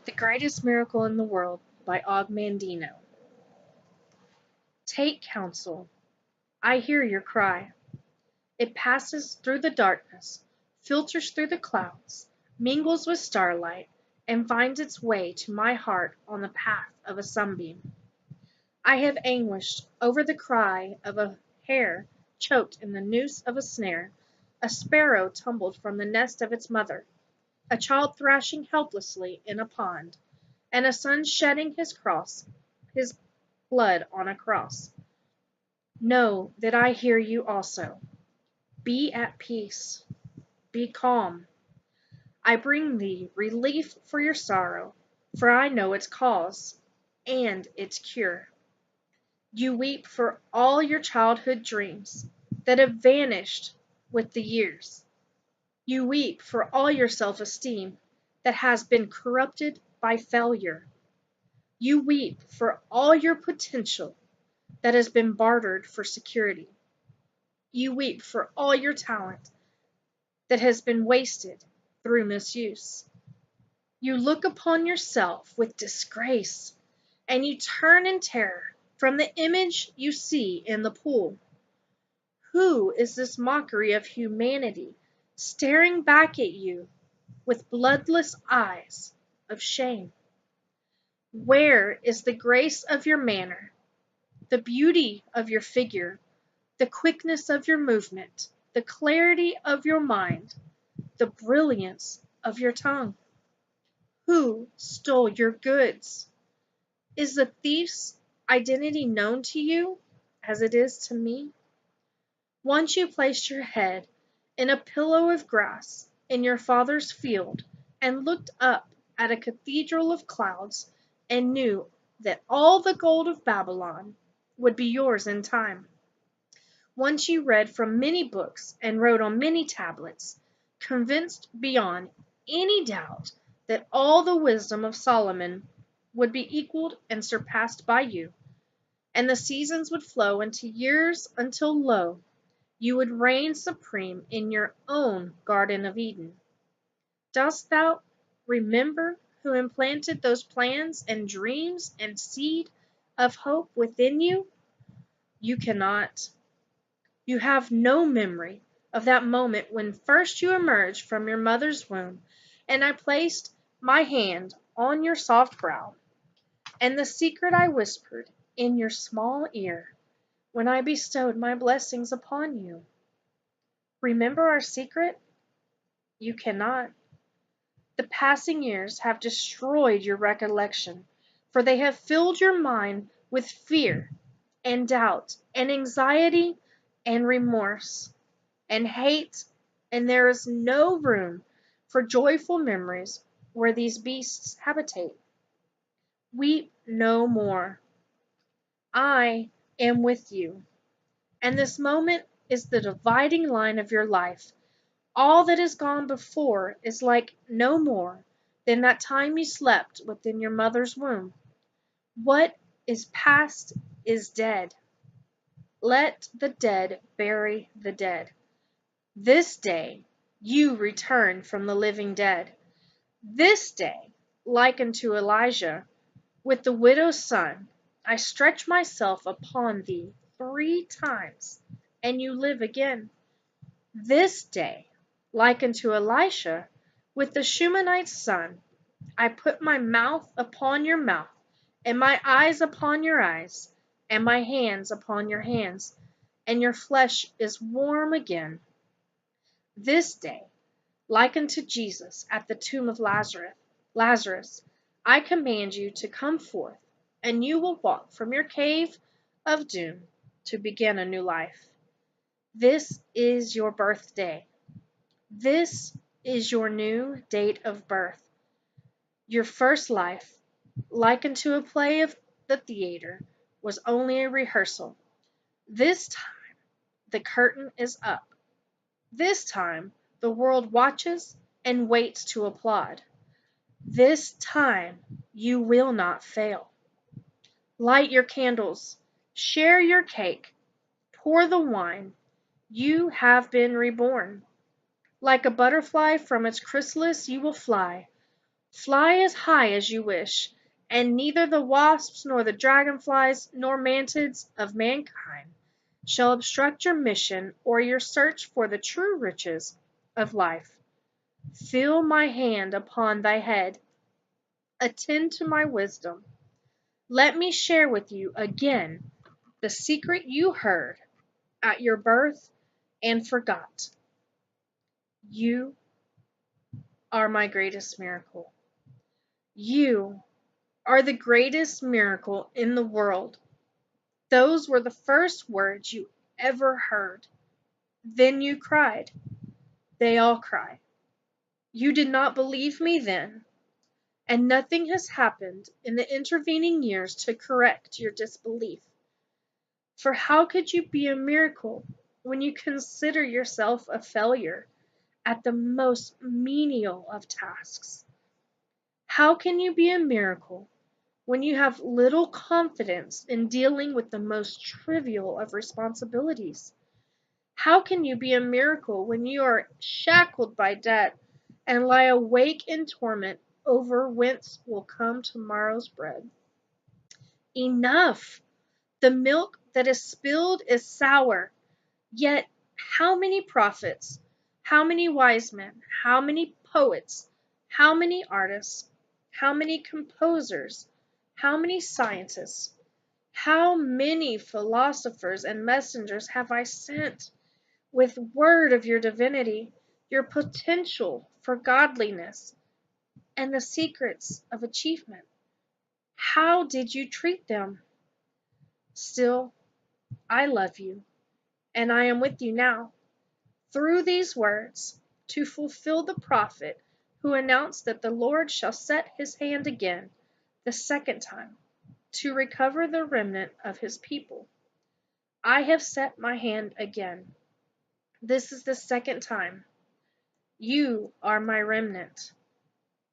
The Greatest Miracle in the World by Og Mandino. Take counsel. I hear your cry. It passes through the darkness, filters through the clouds, mingles with starlight, and finds its way to my heart on the path of a sunbeam. I have anguished over the cry of a hare choked in the noose of a snare, a sparrow tumbled from the nest of its mother, a child thrashing helplessly in a pond, and a son shedding his blood on a cross. Know that I hear you also. Be at peace. Be calm. I bring thee relief for your sorrow, for I know its cause and its cure. You weep for all your childhood dreams that have vanished with the years. You weep for all your self-esteem that has been corrupted by failure. You weep for all your potential that has been bartered for security. You weep for all your talent that has been wasted through misuse. You look upon yourself with disgrace, and you turn in terror from the image you see in the pool. Who is this mockery of humanity staring back at you with bloodless eyes of shame? Where is the grace of your manner, the beauty of your figure, the quickness of your movement, the clarity of your mind, the brilliance of your tongue? Who stole your goods? Is the thief's identity known to you as it is to me? Once you placed your head in a pillow of grass in your father's field and looked up at a cathedral of clouds and knew that all the gold of Babylon would be yours in time. Once you read from many books and wrote on many tablets, convinced beyond any doubt that all the wisdom of Solomon would be equaled and surpassed by you, and the seasons would flow into years until, lo, you would reign supreme in your own Garden of Eden. Dost thou remember who implanted those plans and dreams and seed of hope within you? You cannot. You have no memory of that moment when first you emerged from your mother's womb, and I placed my hand on your soft brow, and the secret I whispered in your small ear when I bestowed my blessings upon you. Remember our secret? You cannot. The passing years have destroyed your recollection, for they have filled your mind with fear and doubt and anxiety and remorse and hate, and there is no room for joyful memories where these beasts habitate. Weep no more. I am with you, and this moment is the dividing line of your life. All that has gone before is like no more than that time you slept within your mother's womb. What is past is dead. Let the dead bury the dead. This day you return from the living dead. This day, like unto Elijah, with the widow's son, I stretch myself upon thee 3 times, and you live again. This day, like unto Elisha, with the Shunammite's son, I put my mouth upon your mouth, and my eyes upon your eyes, and my hands upon your hands, and your flesh is warm again. This day, like unto Jesus at the tomb of Lazarus, I command you to come forth, and you will walk from your cave of doom to begin a new life. This is your birthday. This is your new date of birth. Your first life, like unto a play of the theater, was only a rehearsal. This time the curtain is up. This time the world watches and waits to applaud. This time you will not fail. Light your candles, share your cake, pour the wine. You have been reborn. Like a butterfly from its chrysalis you will fly. Fly as high as you wish, and neither the wasps nor the dragonflies nor mantids of mankind shall obstruct your mission or your search for the true riches of life. Feel my hand upon thy head. Attend to my wisdom. Let me share with you again the secret you heard at your birth and forgot. You are my greatest miracle. You are the greatest miracle in the world. Those were the first words you ever heard. Then you cried. They all cry. You did not believe me then, and nothing has happened in the intervening years to correct your disbelief. For how could you be a miracle when you consider yourself a failure at the most menial of tasks? How can you be a miracle when you have little confidence in dealing with the most trivial of responsibilities? How can you be a miracle when you are shackled by debt and lie awake in torment over whence will come tomorrow's bread? Enough! The milk that is spilled is sour. Yet how many prophets, how many wise men, how many poets, how many artists, how many composers, how many scientists, how many philosophers and messengers have I sent with word of your divinity, your potential for godliness, and the secrets of achievement? How did you treat them? Still, I love you, and I am with you now, through these words, to fulfill the prophet who announced that the Lord shall set his hand again, the second time, to recover the remnant of his people. I have set my hand again. This is the second time. You are my remnant.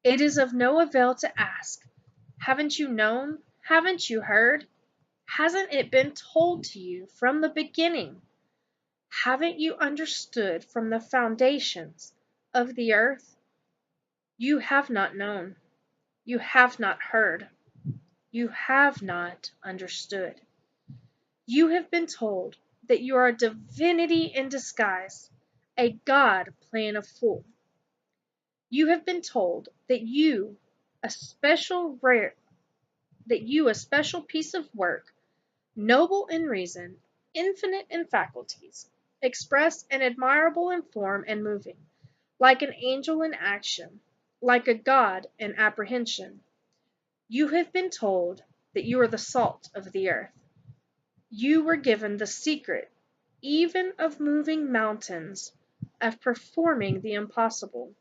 It is of no avail to ask. Haven't you known? Haven't you heard? Hasn't it been told to you from the beginning? Haven't you understood from the foundations of the earth? You have not known. You have not heard. You have not understood. You have been told that you are a divinity in disguise, a god playing a fool. You have been told that a special rare, a special piece of work, noble in reason, infinite in faculties, express and admirable in form and moving, like an angel in action, like a god in apprehension. You have been told that you are the salt of the earth. You were given the secret, even of moving mountains, of performing the impossible.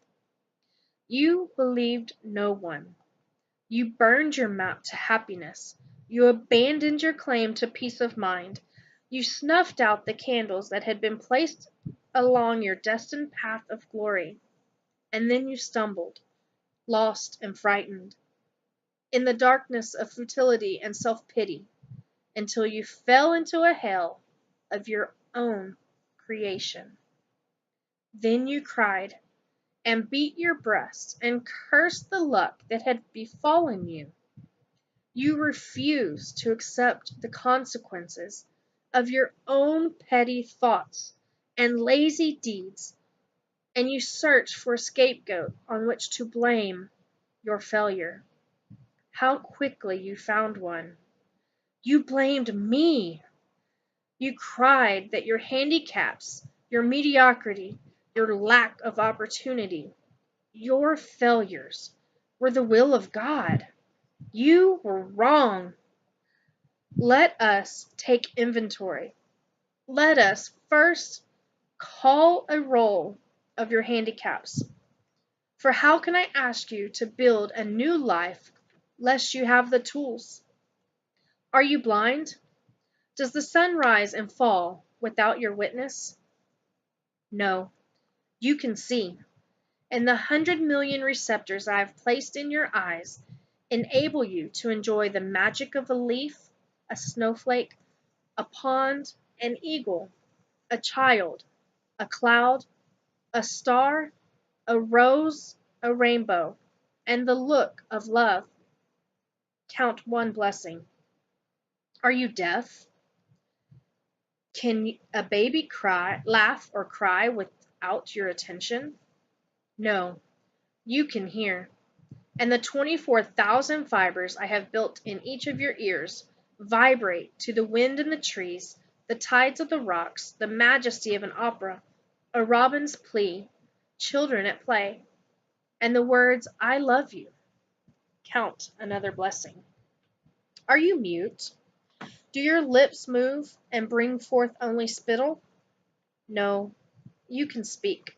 You believed no one. You burned your map to happiness. You abandoned your claim to peace of mind. You snuffed out the candles that had been placed along your destined path of glory. And then you stumbled, lost and frightened, in the darkness of futility and self-pity, until you fell into a hell of your own creation. Then you cried, and beat your breast, and cursed the luck that had befallen you. You refused to accept the consequences of your own petty thoughts and lazy deeds, and you searched for a scapegoat on which to blame your failure. How quickly you found one! You blamed me. You cried that your handicaps, your mediocrity, your lack of opportunity, your failures were the will of God. You were wrong. Let us take inventory. Let us first call a roll of your handicaps. For how can I ask you to build a new life lest you have the tools? Are you blind? Does the sun rise and fall without your witness? No, you can see, and the 100 million receptors I have placed in your eyes enable you to enjoy the magic of a leaf, a snowflake, a pond, an eagle, a child, a cloud, a star, a rose, a rainbow, and the look of love. Count one blessing. Are you deaf? Can a baby cry, laugh, or cry without your attention? No, you can hear. And the 24,000 fibers I have built in each of your ears vibrate to the wind in the trees, the tides of the rocks, the majesty of an opera, a robin's plea, children at play, and the words, I love you. Count another blessing. Are you mute? Do your lips move and bring forth only spittle? No, you can speak,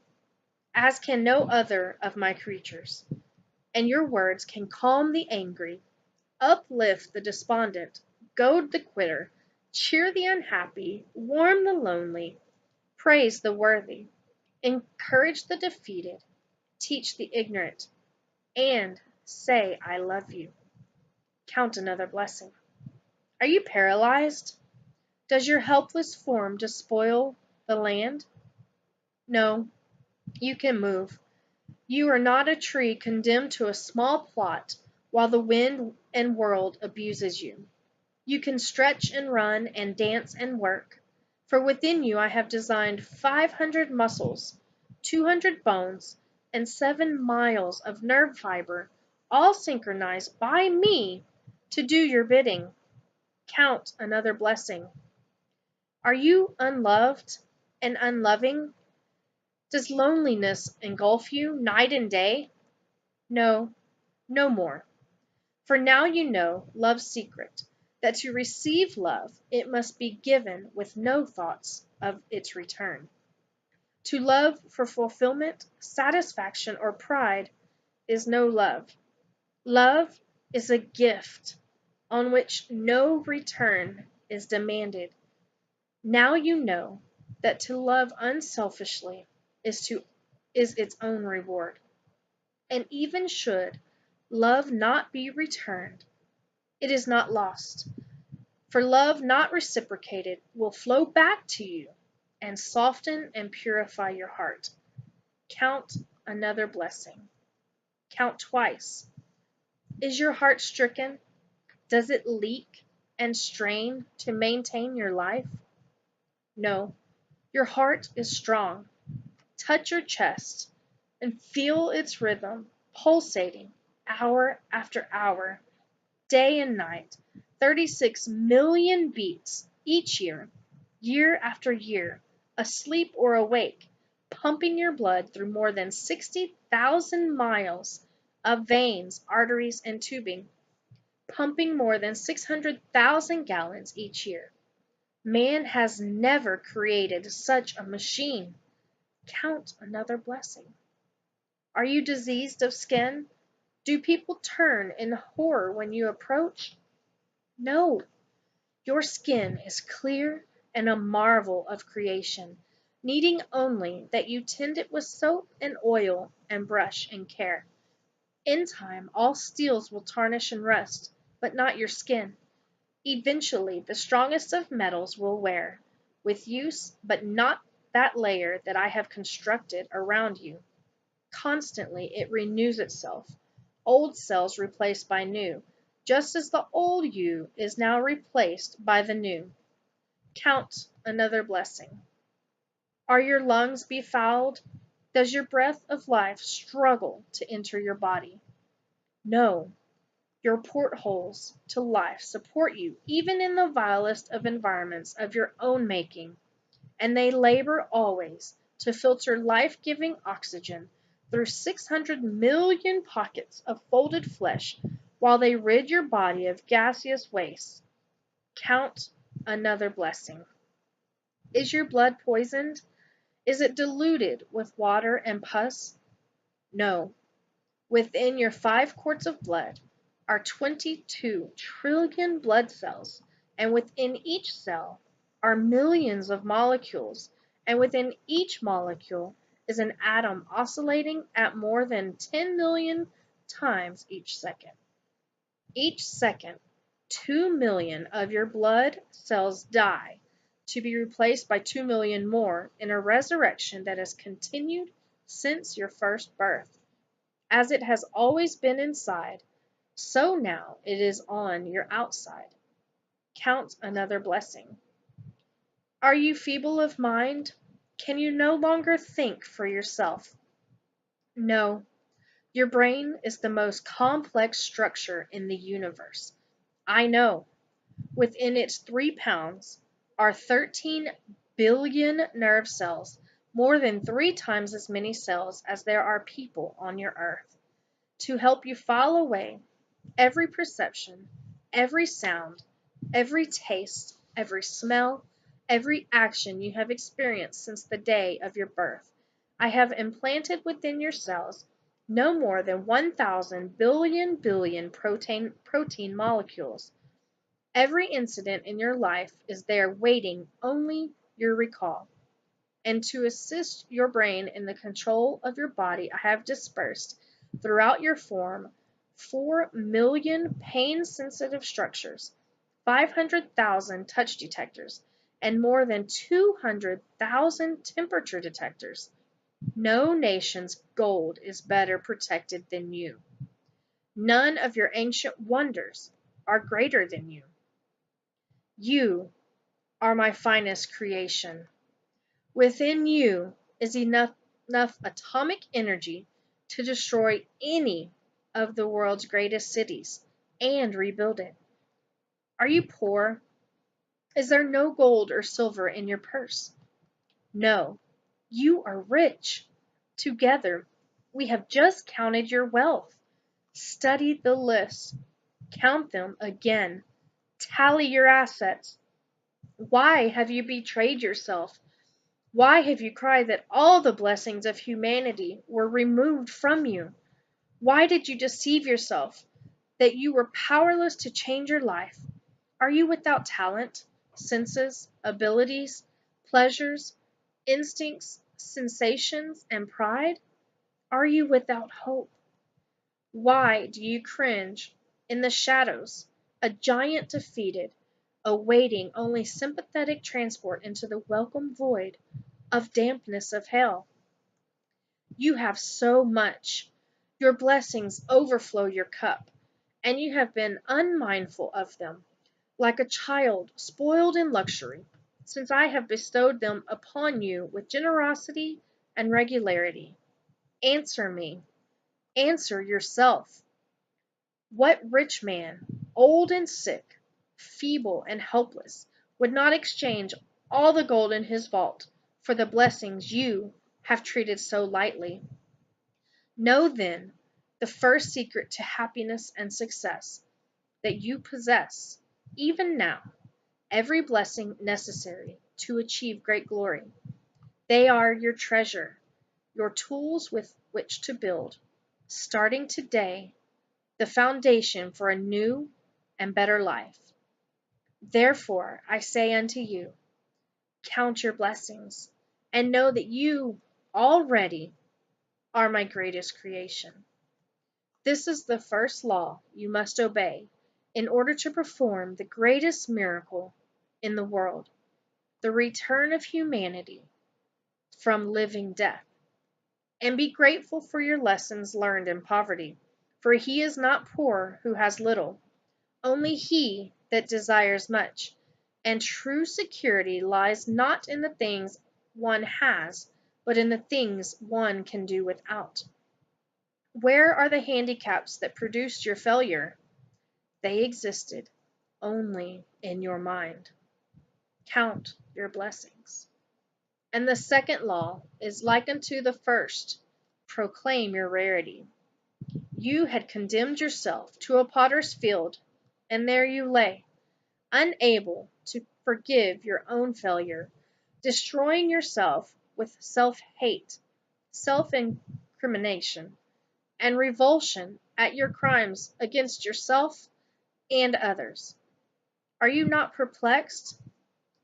as can no other of my creatures, and your words can calm the angry, uplift the despondent, goad the quitter, cheer the unhappy, warm the lonely, praise the worthy, encourage the defeated, teach the ignorant, and say, I love you. Count another blessing. Are you paralyzed? Does your helpless form despoil the land? No, you can move. You are not a tree condemned to a small plot while the wind and world abuses you. You can stretch and run and dance and work, for within you I have designed 500 muscles, 200 bones, and 7 miles of nerve fiber, all synchronized by me to do your bidding. Count another blessing. Are you unloved and unloving? Does loneliness engulf you night and day? No, no more. For now you know love's secret, that to receive love it must be given with no thoughts of its return. To love for fulfillment, satisfaction, or pride is no love. Love is a gift on which no return is demanded. Now you know that to love unselfishly is its own reward. And even should love not be returned, it is not lost. For love not reciprocated will flow back to you and soften and purify your heart. Count another blessing. Count twice. Is your heart stricken? Does it leak and strain to maintain your life? No, your heart is strong. Touch your chest and feel its rhythm pulsating hour after hour, day and night, 36 million beats each year, year after year, asleep or awake, pumping your blood through more than 60,000 miles of veins, arteries, and tubing, pumping more than 600,000 gallons each year. Man has never created such a machine. Count another blessing. Are you diseased of skin? Do people turn in horror when you approach? No, your skin is clear and a marvel of creation, needing only that you tend it with soap and oil and brush and care. In time, all steels will tarnish and rust, but not your skin. Eventually, the strongest of metals will wear, with use, but not that layer that I have constructed around you. Constantly it renews itself, old cells replaced by new, just as the old you is now replaced by the new. Count another blessing. Are your lungs befouled? Does your breath of life struggle to enter your body? No, your portholes to life support you even in the vilest of environments of your own making, and they labor always to filter life-giving oxygen through 600 million pockets of folded flesh while they rid your body of gaseous waste. Count another blessing. Is your blood poisoned? Is it diluted with water and pus? No. Within your 5 quarts of blood are 22 trillion blood cells, and within each cell are millions of molecules, and within each molecule is an atom oscillating at more than 10 million times each second. Each second, 2 million of your blood cells die to be replaced by 2 million more in a resurrection that has continued since your first birth. As it has always been inside, so now it is on your outside. Count another blessing. Are you feeble of mind? Can you no longer think for yourself? No, your brain is the most complex structure in the universe. I know. Within its 3 pounds are 13 billion nerve cells, more than 3 times as many cells as there are people on your earth, to help you file away every perception, every sound, every taste, every smell, every action you have experienced since the day of your birth. I have implanted within your cells no more than 1,000 billion protein molecules. Every incident in your life is there waiting only your recall. And to assist your brain in the control of your body, I have dispersed throughout your form 4 million pain-sensitive structures, 500,000 touch detectors, and more than 200,000 temperature detectors. No nation's gold is better protected than you. None of your ancient wonders are greater than you. You are my finest creation. Within you is enough atomic energy to destroy any of the world's greatest cities and rebuild it. Are you poor? Is there no gold or silver in your purse? No, you are rich. Together, we have just counted your wealth. Study the list. Count them again. Tally your assets. Why have you betrayed yourself? Why have you cried that all the blessings of humanity were removed from you? Why did you deceive yourself that you were powerless to change your life? Are you without talent, senses, abilities, pleasures, instincts, sensations, and pride? Are you without hope? Why do you cringe in the shadows, a giant defeated, awaiting only sympathetic transport into the welcome void of dampness of hell? You have so much. Your blessings overflow your cup, and you have been unmindful of them, like a child spoiled in luxury, since I have bestowed them upon you with generosity and regularity. Answer me. Answer yourself. What rich man, old and sick, feeble and helpless, would not exchange all the gold in his vault for the blessings you have treated so lightly? Know then the first secret to happiness and success, that you possess, even now, every blessing necessary to achieve great glory. They are your treasure, your tools with which to build, starting today, the foundation for a new and better life. Therefore, I say unto you, count your blessings, and know that you already are my greatest creation. This is the first law you must obey in order to perform the greatest miracle in the world, the return of humanity from living death. And be grateful for your lessons learned in poverty, for he is not poor who has little, only he that desires much. And true security lies not in the things one has, but in the things one can do without. Where are the handicaps that produced your failure? They existed only in your mind. Count your blessings. And the second law is like unto the first. Proclaim your rarity. You had condemned yourself to a potter's field, and there you lay, unable to forgive your own failure, destroying yourself with self-hate, self-incrimination, and revulsion at your crimes against yourself and others. Are you not perplexed?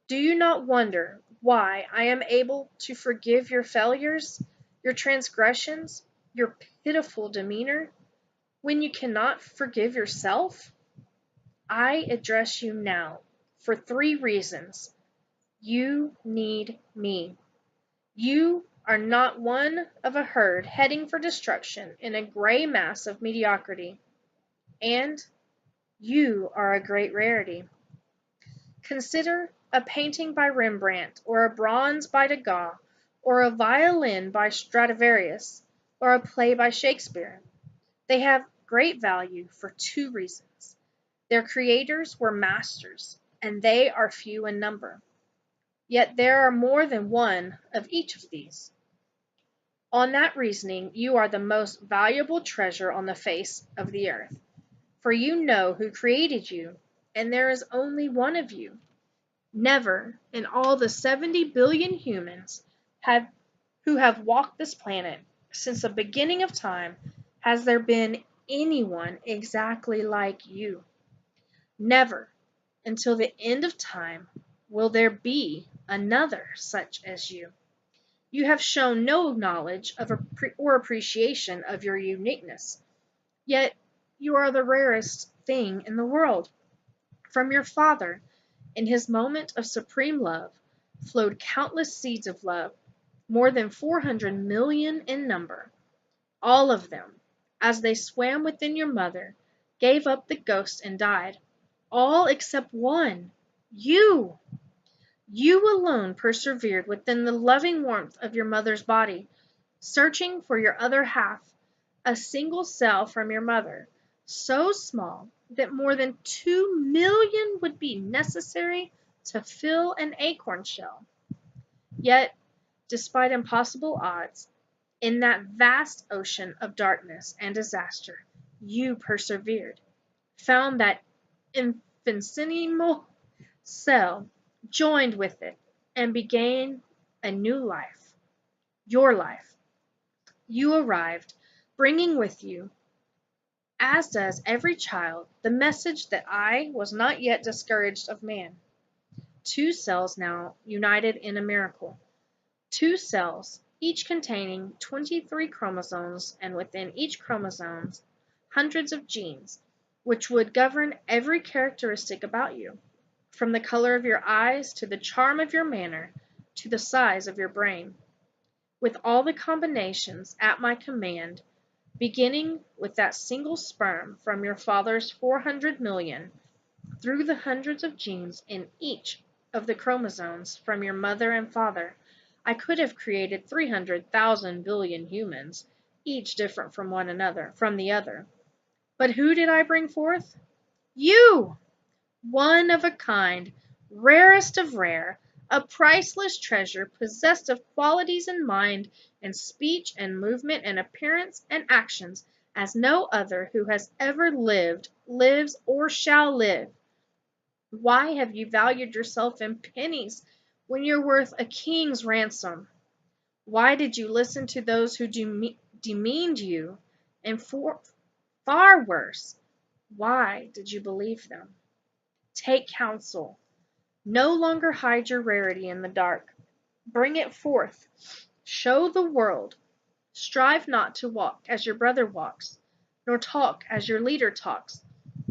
Do you not wonder why I am able to forgive your failures, your transgressions, your pitiful demeanor, when you cannot forgive yourself? I address you now for 3 reasons. You need me. You are not one of a herd heading for destruction in a gray mass of mediocrity. And you are a great rarity. Consider a painting by Rembrandt, or a bronze by Degas, or a violin by Stradivarius, or a play by Shakespeare. They have great value for two reasons. Their creators were masters, and they are few in number. Yet there are more than one of each of these. On that reasoning, you are the most valuable treasure on the face of the earth, for you know who created you, and there is only one of you. Never in all the 70 billion humans who have walked this planet since the beginning of time has there been anyone exactly like you. Never until the end of time will there be another such as you. You have shown no knowledge of or appreciation of your uniqueness, yet you are the rarest thing in the world. From your Father, in his moment of supreme love, flowed countless seeds of love, more than 400 million in number. All of them, as they swam within your mother, gave up the ghost and died. All except one, you. You alone persevered within the loving warmth of your mother's body, searching for your other half, a single cell from your mother, so small that more than 2 million would be necessary to fill an acorn shell. Yet, despite impossible odds, in that vast ocean of darkness and disaster, you persevered, found that infinitesimal cell, joined with it, and began a new life, your life. You arrived, bringing with you, as does every child, the message that I was not yet discouraged of man. 2 cells now united in a miracle. 2 cells, each containing 23 chromosomes, and within each chromosome hundreds of genes, which would govern every characteristic about you, from the color of your eyes to the charm of your manner to the size of your brain, with all the combinations at my command, beginning with that single sperm from your father's 400 million, through the hundreds of genes in each of the chromosomes from your mother and father. I could have created 300,000 billion humans, each different from the other. But who did I bring forth? You! One of a kind, rarest of rare, a priceless treasure possessed of qualities in mind and speech and movement and appearance and actions as no other who has ever lived, lives, or shall live. Why have you valued yourself in pennies when you're worth a king's ransom? Why did you listen to those who demeaned you? And far worse, why did you believe them? Take counsel. No longer hide your rarity in the dark. Bring it forth. Show the world. Strive not to walk as your brother walks, nor talk as your leader talks,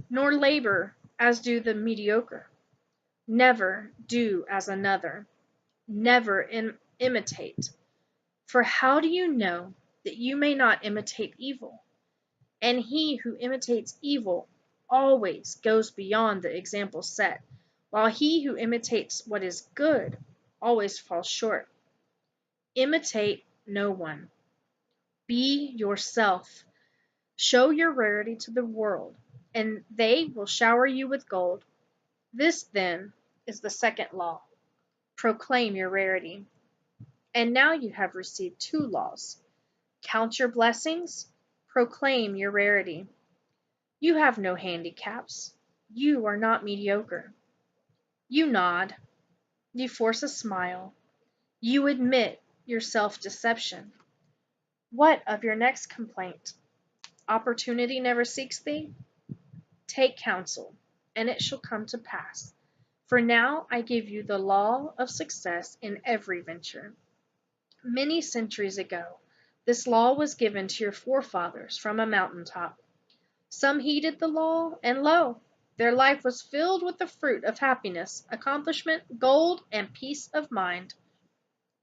nor labor as do the mediocre. Never do as another. Never imitate. For how do you know that you may not imitate evil? And he who imitates evil always goes beyond the example set, while he who imitates what is good always falls short. Imitate no one. Be yourself. Show your rarity to the world, and they will shower you with gold. This, then, is the second law. Proclaim your rarity. And now you have received 2 laws. Count your blessings. Proclaim your rarity. You have no handicaps. You are not mediocre. You nod. You force a smile. You admit your self-deception. What of your next complaint? Opportunity never seeks thee? Take counsel, and it shall come to pass. For now I give you the law of success in every venture. Many centuries ago, this law was given to your forefathers from a mountaintop. Some heeded the law, and lo, their life was filled with the fruit of happiness, accomplishment, gold, and peace of mind.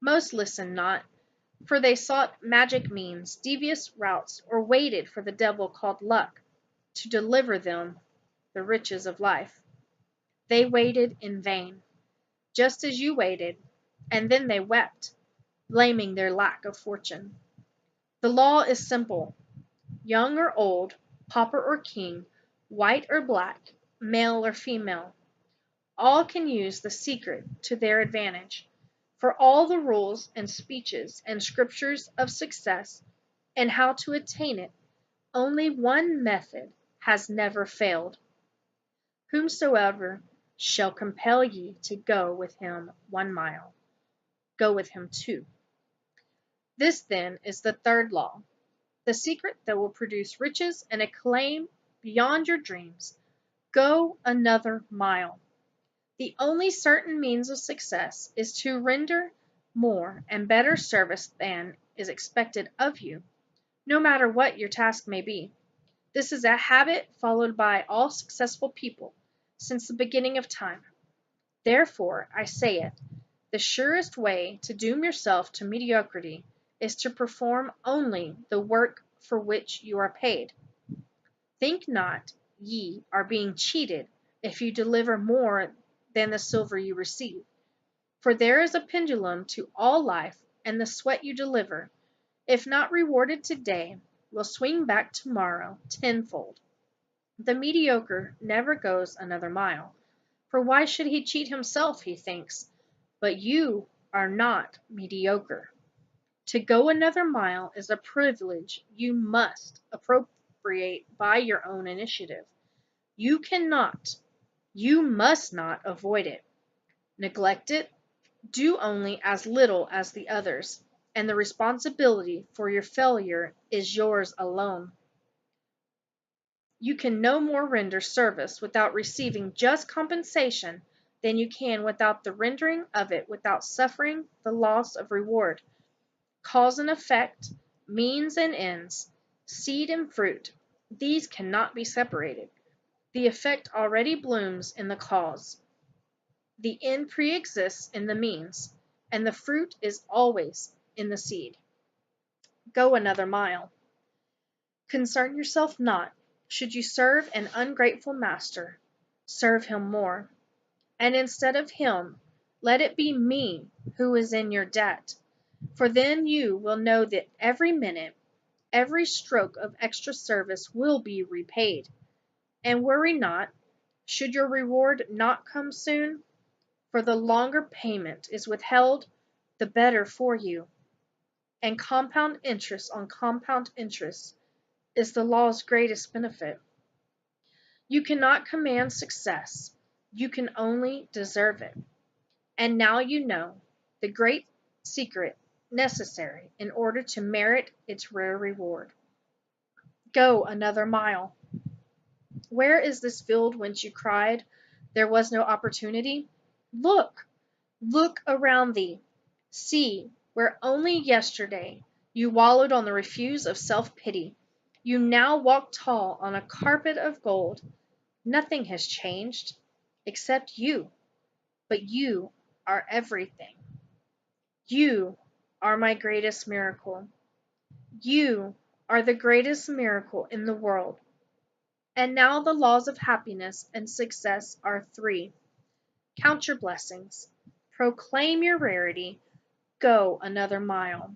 Most listened not, For they sought magic means, devious routes, or waited for the devil called luck to deliver them the riches of life. They waited in vain, just as you waited, and then they wept, blaming their lack of fortune. The law is simple. Young or old, pauper or king, white or black, male or female, all can use the secret to their advantage. For all the rules and speeches and scriptures of success and how to attain it, only one method has never failed. Whomsoever shall compel ye to go with him 1 mile, go with him 2. This then is the third law, the secret that will produce riches and acclaim beyond your dreams. Go another mile. The only certain means of success is to render more and better service than is expected of you, no matter what your task may be. This is a habit followed by all successful people since the beginning of time. Therefore, I say it, the surest way to doom yourself to mediocrity is to perform only the work for which you are paid. Think not ye are being cheated if you deliver more than the silver you receive. For there is a pendulum to all life, and the sweat you deliver, if not rewarded today, will swing back tomorrow tenfold. The mediocre never goes another mile, for why should he cheat himself, he thinks, but you are not mediocre. To go another mile is a privilege you must appropriate by your own initiative. You cannot, you must not avoid it. Neglect it, do only as little as the others, and the responsibility for your failure is yours alone. You can no more render service without receiving just compensation than you can without the rendering of it without suffering the loss of reward. Cause and effect, means and ends, seed and fruit, these cannot be separated. The effect already blooms in the cause. The end pre-exists in the means, and the fruit is always in the seed. Go another mile. Concern yourself not. Should you serve an ungrateful master, serve him more. And instead of him, let it be me who is in your debt. For then you will know that every minute, every stroke of extra service will be repaid. And worry not, should your reward not come soon, for the longer payment is withheld, the better for you. And compound interest on compound interest is the law's greatest benefit. You cannot command success, you can only deserve it. And now you know the great secret necessary in order to merit its rare reward. Go another mile. Where is this field whence you cried, there was no opportunity? Look, look around thee. See, where only yesterday you wallowed on the refuse of self-pity, you now walk tall on a carpet of gold. Nothing has changed, except you, but you are everything. You are my greatest miracle. You are the greatest miracle in the world. And now the laws of happiness and success are 3. Count your blessings. Proclaim your rarity. Go another mile.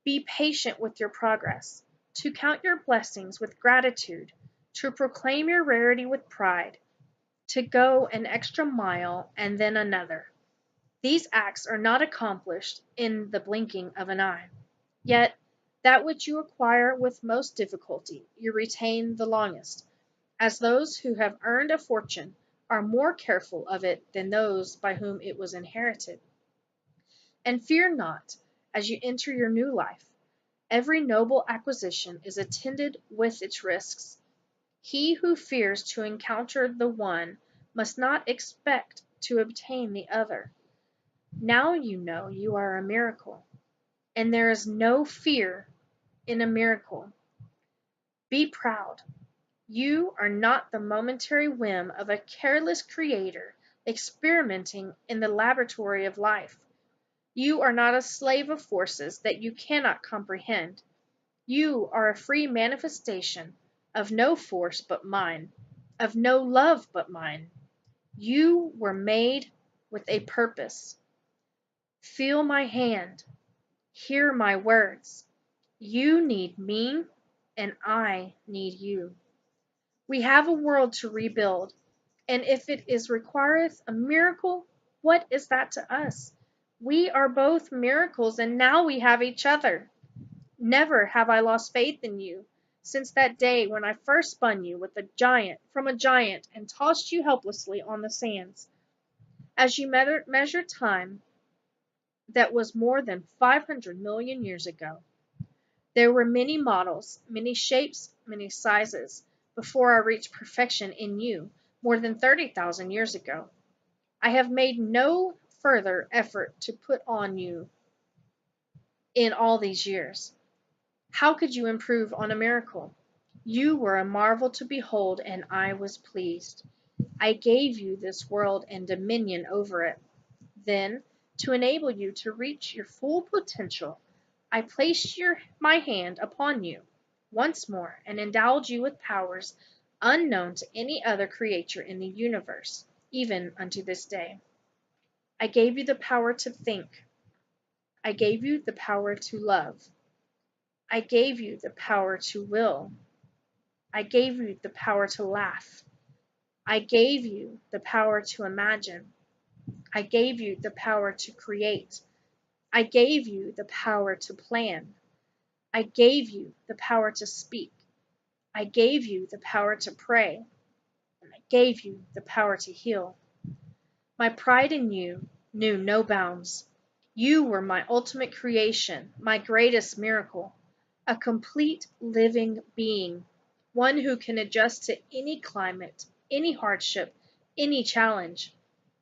Be patient with your progress. To count your blessings with gratitude. To proclaim your rarity with pride. To go an extra mile and then another. These acts are not accomplished in the blinking of an eye. Yet, that which you acquire with most difficulty, you retain the longest, as those who have earned a fortune are more careful of it than those by whom it was inherited. And fear not, as you enter your new life. Every noble acquisition is attended with its risks. He who fears to encounter the one must not expect to obtain the other. Now you know you are a miracle, and there is no fear in a miracle. Be proud. You are not the momentary whim of a careless creator experimenting in the laboratory of life. You are not a slave of forces that you cannot comprehend. You are a free manifestation of no force but mine, of no love but mine. You were made with a purpose. Feel my hand. Hear my words. You need me, and I need you. We have a world to rebuild, and if it is requireth a miracle, what is that to us? We are both miracles, and now we have each other. Never have I lost faith in you since that day when I first spun you from a giant and tossed you helplessly on the sands. As you measure time, that was more than 500 million years ago. There were many models, many shapes, many sizes, before I reached perfection in you more than 30,000 years ago. I have made no further effort to put on you in all these years. How could you improve on a miracle? You were a marvel to behold, and I was pleased. I gave you this world and dominion over it. Then, to enable you to reach your full potential, I placed my hand upon you once more and endowed you with powers unknown to any other creature in the universe, even unto this day. I gave you the power to think. I gave you the power to love. I gave you the power to will. I gave you the power to laugh. I gave you the power to imagine. I gave you the power to create. I gave you the power to plan. I gave you the power to speak. I gave you the power to pray. And I gave you the power to heal. My pride in you knew no bounds. You were my ultimate creation, my greatest miracle, a complete living being, one who can adjust to any climate, any hardship, any challenge,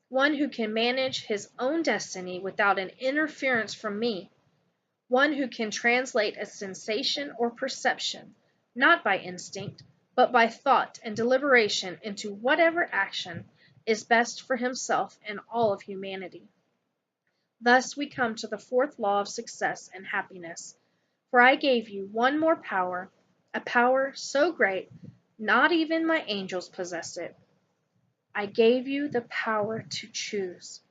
one who can manage his own destiny without an interference from me, one who can translate a sensation or perception, not by instinct, but by thought and deliberation into whatever action is best for himself and all of humanity. Thus we come to the fourth law of success and happiness. For I gave you one more power, a power so great, not even my angels possess it. I gave you the power to choose.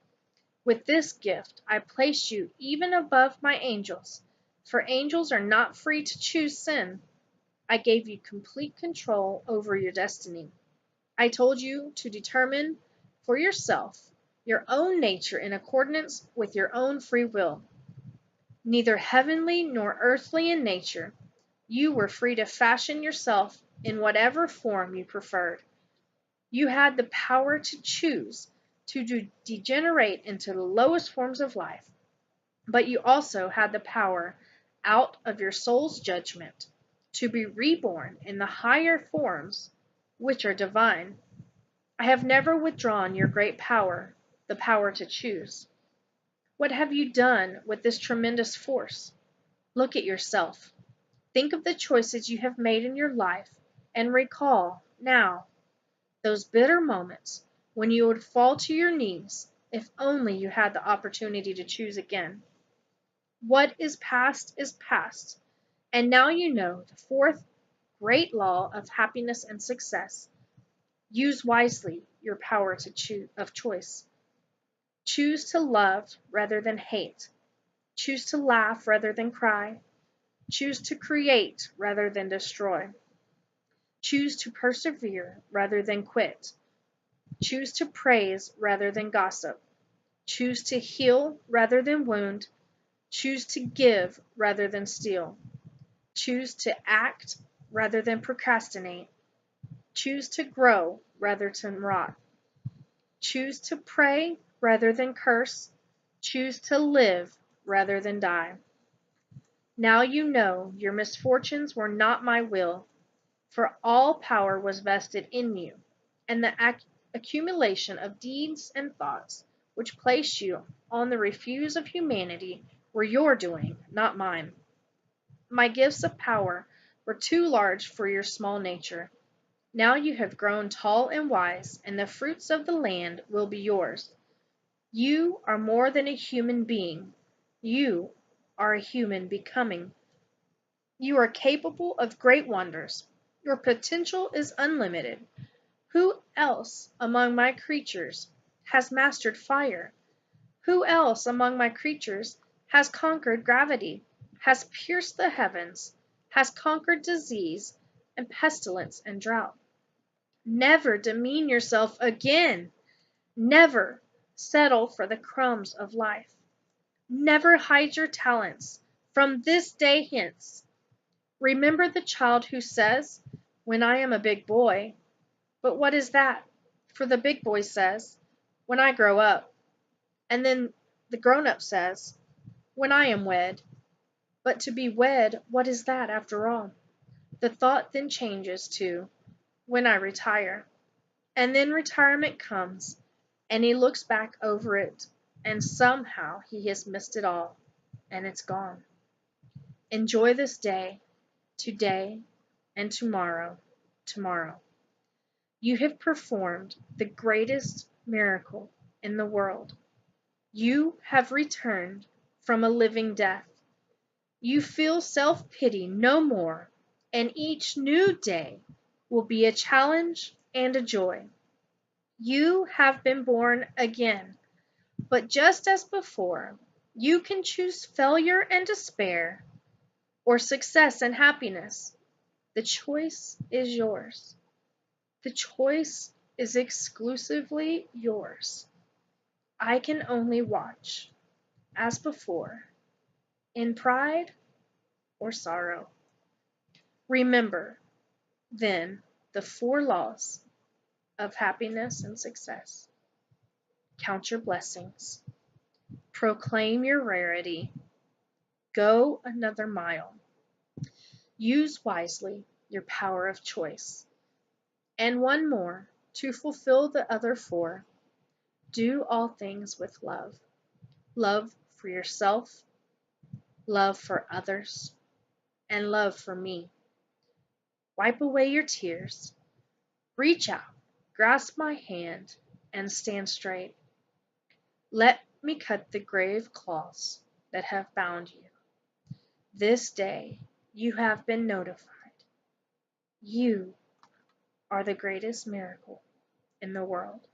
With this gift I place you even above my angels, for angels are not free to choose sin. I gave you complete control over your destiny. I told you to determine for yourself your own nature in accordance with your own free will. Neither heavenly nor earthly in nature, you were free to fashion yourself in whatever form you preferred. You had the power to choose to degenerate into the lowest forms of life, but you also had the power, out of your soul's judgment, to be reborn in the higher forms, which are divine. I have never withdrawn your great power, the power to choose. What have you done with this tremendous force? Look at yourself. Think of the choices you have made in your life, and recall, now, those bitter moments when you would fall to your knees if only you had the opportunity to choose again. What is past, and now you know the fourth great law of happiness and success. Use wisely your power of choice. Choose to love rather than hate. Choose to laugh rather than cry. Choose to create rather than destroy. Choose to persevere rather than quit. Choose to praise rather than gossip. Choose to heal rather than wound. Choose to give rather than steal. Choose to act rather than procrastinate. Choose to grow rather than rot. Choose to pray rather than curse. Choose to live rather than die. Now you know your misfortunes were not my will, for all power was vested in you, and the accumulation of deeds and thoughts which placed you on the refuse of humanity were your doing, not mine. My gifts of power were too large for your small nature. Now you have grown tall and wise, and the fruits of the land will be yours. You are more than a human being. You are a human becoming. You are capable of great wonders. Your potential is unlimited. Who else among my creatures has mastered fire? Who else among my creatures has conquered gravity, has pierced the heavens, has conquered disease and pestilence and drought? Never demean yourself again. Never settle for the crumbs of life. Never hide your talents from this day hence. Remember the child who says, "When I am a big boy," but what is that? For the big boy says, "When I grow up," and then the grown-up says, "When I am wed." But to be wed, what is that after all? The thought then changes to, "When I retire." And then retirement comes, and he looks back over it, and somehow he has missed it all, and it's gone. Enjoy this day, today, and tomorrow, tomorrow. You have performed the greatest miracle in the world. You have returned from a living death. You feel self-pity no more, and each new day will be a challenge and a joy. You have been born again, but just as before, you can choose failure and despair, or success and happiness. The choice is yours. The choice is exclusively yours. I can only watch, as before, in pride or sorrow. Remember, then, the 4 laws of happiness and success. Count your blessings. Proclaim your rarity. Go another mile. Use wisely your power of choice. And one more, to fulfill the other 4. Do all things with love. Love for yourself, love for others, and love for me. Wipe away your tears. Reach out, grasp my hand, and stand straight. Let me cut the grave claws that have bound you. This day you have been notified. You are the greatest miracle in the world.